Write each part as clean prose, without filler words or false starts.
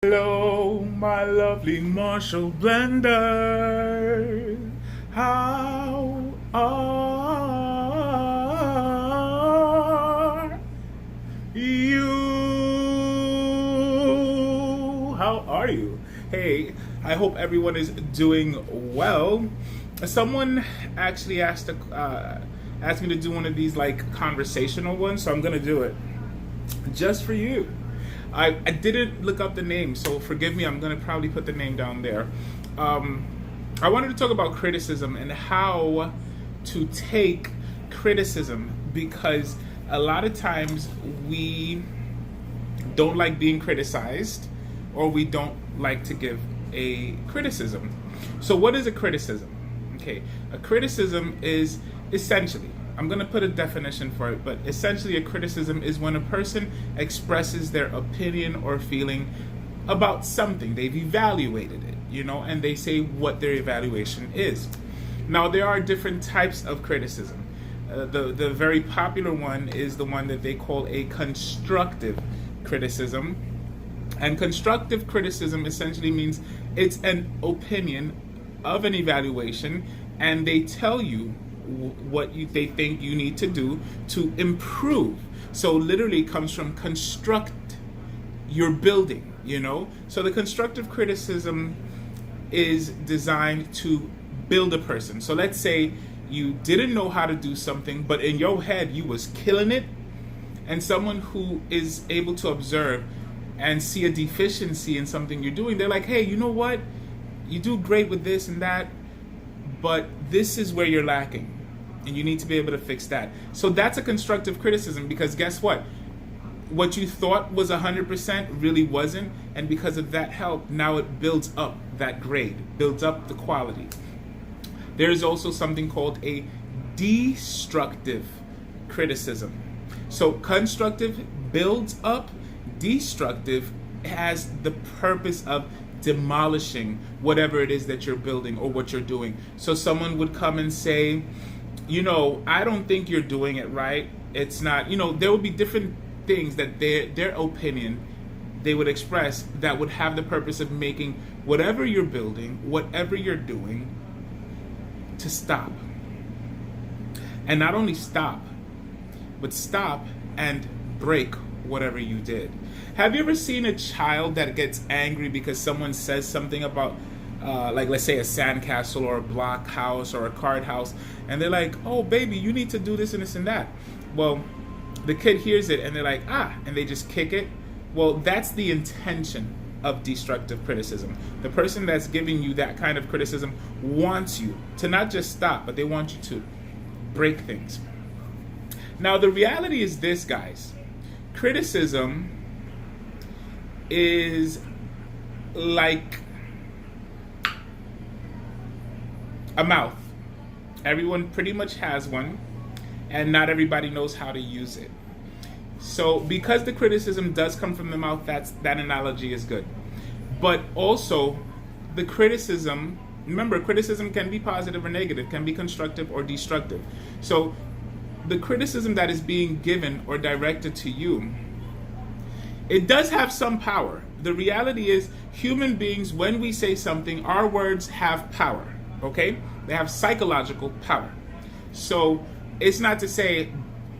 Hello, my lovely Marshall blender. How are you? How are you? Hey, I hope everyone is doing well. Someone actually asked me to do one of these like conversational ones, so I'm gonna do it just for you. I didn't look up the name, so forgive me. I'm going to probably put the name down there. I wanted to talk about criticism and how to take criticism, because a lot of times we don't like being criticized, or we don't like to give a criticism. So what is a criticism? Okay, a criticism is essentially, I'm going to put a definition for it, but essentially a criticism is when a person expresses their opinion or feeling about something. They've evaluated it, and they say what their evaluation is. Now, there are different types of criticism. The very popular one is the one that they call a constructive criticism. And constructive criticism essentially means it's an opinion of an evaluation, and they tell you what they think you need to do to improve. So literally it comes from construct your building, So the constructive criticism is designed to build a person. So let's say you didn't know how to do something, but in your head you was killing it, and someone who is able to observe and see a deficiency in something you're doing, they're like, hey, you know what? You do great with this and that, but this is where you're lacking, and you need to be able to fix that. So that's a constructive criticism, because guess what? What you thought was 100% really wasn't, and because of that help, now it builds up that grade, builds up the quality. There is also something called a destructive criticism. So constructive builds up, destructive has the purpose of demolishing whatever it is that you're building or what you're doing. So someone would come and say, I don't think you're doing it right. It's not, there would be different things that their opinion they would express that would have the purpose of making whatever you're building, whatever you're doing, to stop. And not only stop, but stop and break whatever you did. Have you ever seen a child that gets angry because someone says something about like, let's say a sandcastle or a block house or a card house, and they're like, oh baby, you need to do this and this and that? Well, the kid hears it and they're like, and they just kick it. Well, that's the intention of destructive criticism. The person that's giving you that kind of criticism wants you to not just stop, but they want you to break things. Now, the reality is this, guys. Criticism is like a mouth. Everyone pretty much has one, and not everybody knows how to use it. So because the criticism does come from the mouth, that analogy is good. But also, the criticism, remember, criticism can be positive or negative, can be constructive or destructive. So the criticism that is being given or directed to you, it does have some power. The reality is, human beings, when we say something, our words have power, okay? They have psychological power. So it's not to say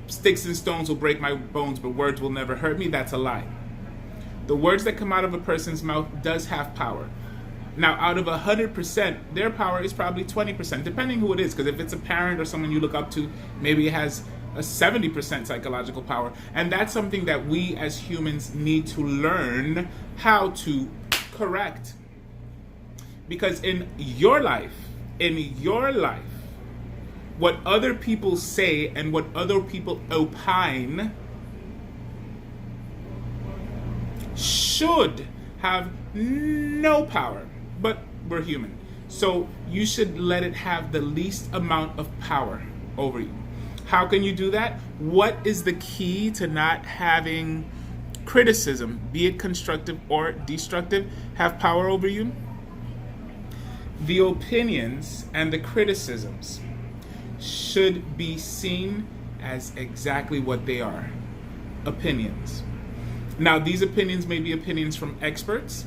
sticks and stones will break my bones, but words will never hurt me. That's a lie. The words that come out of a person's mouth does have power. Now, out of 100%, their power is probably 20%, depending who it is. Because if it's a parent or someone you look up to, maybe it has a 70% psychological power. And that's something that we as humans need to learn how to correct. Because in your life, what other people say and what other people opine should have no power. But we're human. So you should let it have the least amount of power over you. How can you do that? What is the key to not having criticism, be it constructive or destructive, have power over you? The opinions and the criticisms should be seen as exactly what they are, opinions. Now, these opinions may be opinions from experts,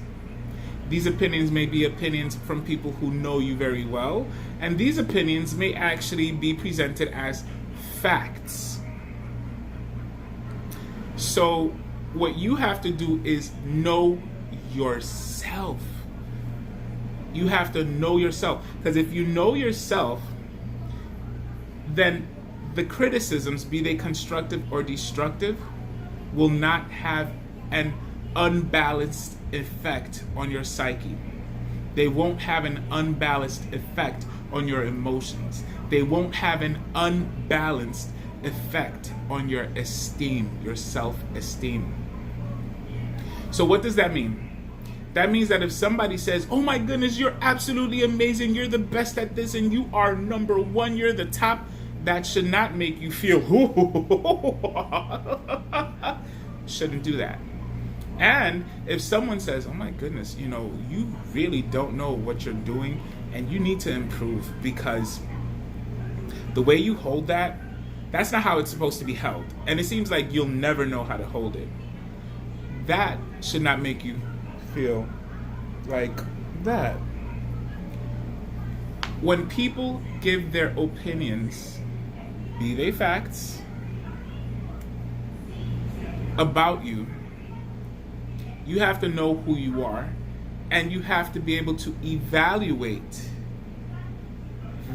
These opinions may be opinions from people who know you very well, and these opinions may actually be presented as facts. So what you have to do is know yourself. You have to know yourself, because if you know yourself, then the criticisms, be they constructive or destructive, will not have an unbalanced effect on your psyche. They won't have an unbalanced effect on your emotions. They won't have an unbalanced effect on your esteem, your self-esteem. So what does that mean? That means that if somebody says, oh my goodness, you're absolutely amazing, you're the best at this, and you are number one, you're the top, that should not make you feel, shouldn't do that. And if someone says, oh my goodness, you really don't know what you're doing and you need to improve, because the way you hold that, that's not how it's supposed to be held. And it seems like you'll never know how to hold it. That should not make you feel like that. When people give their opinions, be they facts, about you, you have to know who you are, and you have to be able to evaluate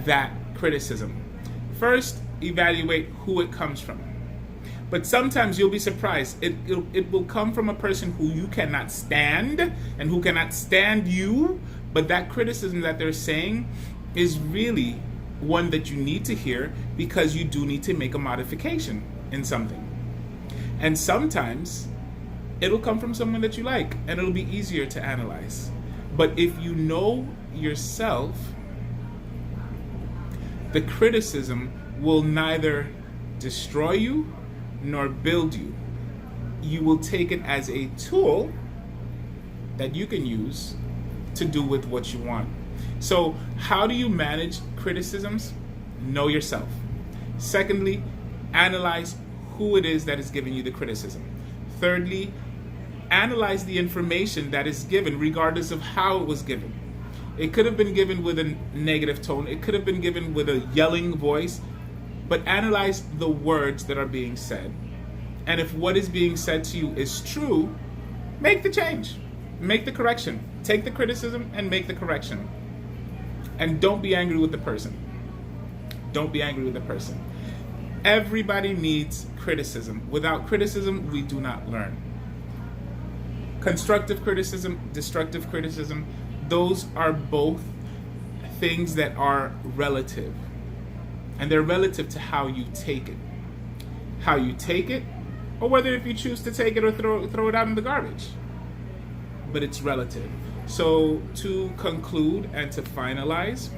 that criticism. First, evaluate who it comes from. But sometimes you'll be surprised. It will come from a person who you cannot stand and who cannot stand you, but that criticism that they're saying is really one that you need to hear, because you do need to make a modification in something. And sometimes it'll come from someone that you like, and it'll be easier to analyze. But if you know yourself, the criticism will neither destroy you nor build you. You will take it as a tool that you can use to do with what you want. So how do you manage criticisms? Know yourself. Secondly, analyze who it is that is giving you the criticism. Thirdly, analyze the information that is given, regardless of how it was given. It could have been given with a negative tone. It could have been given with a yelling voice. But analyze the words that are being said. And if what is being said to you is true, make the change. Make the correction. Take the criticism and make the correction. And don't be angry with the person. Don't be angry with the person. Everybody needs criticism. Without criticism, we do not learn. Constructive criticism, destructive criticism, those are both things that are relative. And they're relative to how you take it. How you take it, or whether if you choose to take it or throw it out in the garbage. But it's relative. So to conclude and to finalize,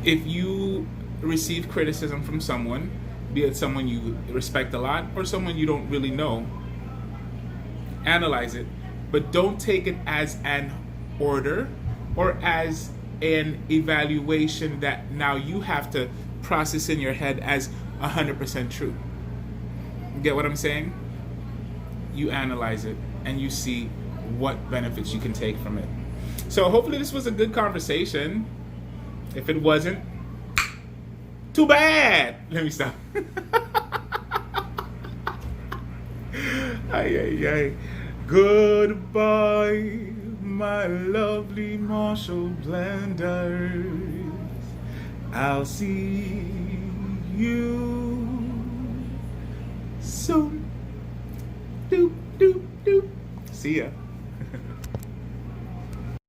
if you receive criticism from someone, be it someone you respect a lot or someone you don't really know, analyze it, but don't take it as an order or as an evaluation that now you have to process in your head as 100% true. Get what I'm saying? You analyze it and you see what benefits you can take from it. So hopefully this was a good conversation. If it wasn't, too bad. Let me stop. Ay, ay, ay. Goodbye, my lovely Marshall blenders. I'll see you soon. Doop, doop, doop. See ya.